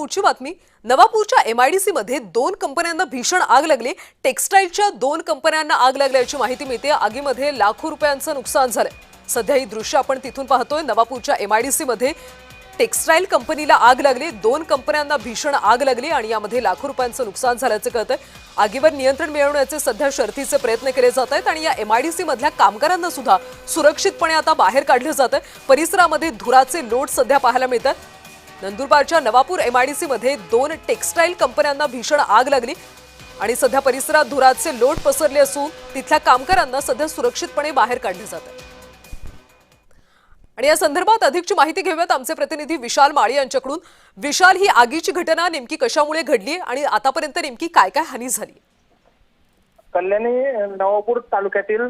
पुढची बातमी। नवापूरच्या एमआयडीसी मध्ये 2 कंपन्यांना भीषण आग लागली। टेक्सटाईलच्या 2 कंपन्यांना आग लागल्याची माहिती मिळते। आगीमध्ये लाखो रुपयांचं नुकसान झालंय। सध्या ही दृश्य आपण तिथून पाहतोय। नवापूरच्या एमआयडीसी मध्ये टेक्सटाईल कंपनीला आग लागली। 2 कंपन्यांना भीषण आग लागली आणि यामध्ये लाखो रुपयांचं नुकसान झाल्याचं कळतंय। आगीवर नियंत्रण मिळवण्याचे सध्या शर्थीचे प्रयत्न केले जात आहेत आणि या एमआयडीसी मधल्या कामगारांना सुद्धा सुरक्षितपणे आता बाहेर काढलं जातंय। परिसरामध्ये धुराचे लोट सध्या पाहायला मिळतात। नंदुरबारच्या नवापूर एमआयडीसी मध्ये 2 टेक्सटाईल कंपन्यांना भीषण आग लागली आणि सध्या परिसरात धुराचे लोट पसरले असून तिथल्या कामगारांना सध्या सुरक्षितपणे बाहेर काढले जात आहे। आणि या संदर्भात अधिकची माहिती घेऊयात आमचे प्रतिनिधी विशाल माळी यांच्याकडून। विशाल, ही आगीची घटना नेमकी कशामुळे घडली आणि आतापर्यंत नेमकी काय काय हानी झाली? कल्याणी नवापूर तालुक्यातील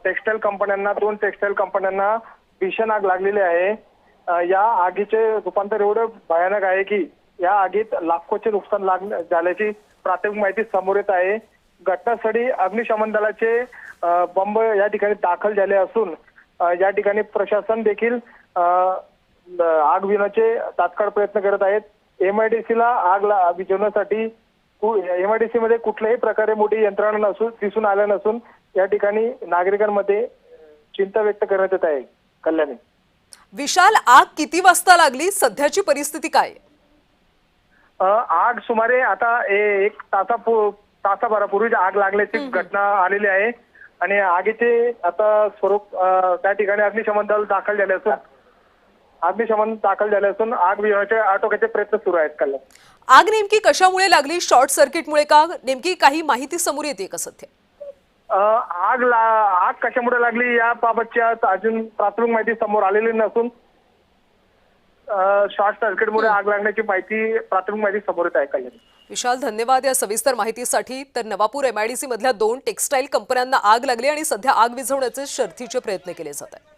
टेक्सटाईल कंपन्यांना 2 टेक्सटाईल कंपन्यांना भीषण आग लागलेली आहे। या आगीचे रूपांतर एवढं भयानक आहे की या आगीत लाखोचे नुकसान झाल्याची प्राथमिक माहिती समोर येत आहे। घटनास्थळी अग्निशमन दलाचे बंब या ठिकाणी दाखल झाले असून या ठिकाणी प्रशासन देखील आग विझवण्याचे तात्काळ प्रयत्न करत आहेत। एमआयडीसीला आग विझवण्यासाठी एमआयडीसी मध्ये कुठल्याही प्रकारे मोठी यंत्रणा दिसून आल्या नसून या ठिकाणी नागरिकांमध्ये चिंता व्यक्त करण्यात येत आहे। कल्याणी, विशाल, आग किती वाजता लागली? सध्याची परिस्थिती काय? आग सुमारे आता 1 तासाभरापूर्वी आग लागल्याची घटना आलेली आहे आणि आगीचे आता स्वरूप त्या ठिकाणी अग्निशमन दल दाखल झाले असून आग विझवण्याचे आटोक्याचे प्रयत्न सुरू आहेत। कल्याण, आग नेमकी कशामुळे लागली? शॉर्ट सर्किटमुळे का? नेमकी काही माहिती समोर येते का सध्या? आग कशामुळे लागली याबाबतच्या अजून प्राथमिक माहिती समोर आलेली नसून शॉर्ट सर्किटमुळे आग लागण्याची प्राथमिक माहिती समोर येत आहे। कल्याण, विशाल, धन्यवाद या सविस्तर माहितीसाठी। तर नवापूर एमआयडीसी मधल्या 2 टेक्सटाईल कंपन्यांना आग लागली आणि सध्या आग विझवण्याचे शर्थीचे प्रयत्न केले जात आहेत।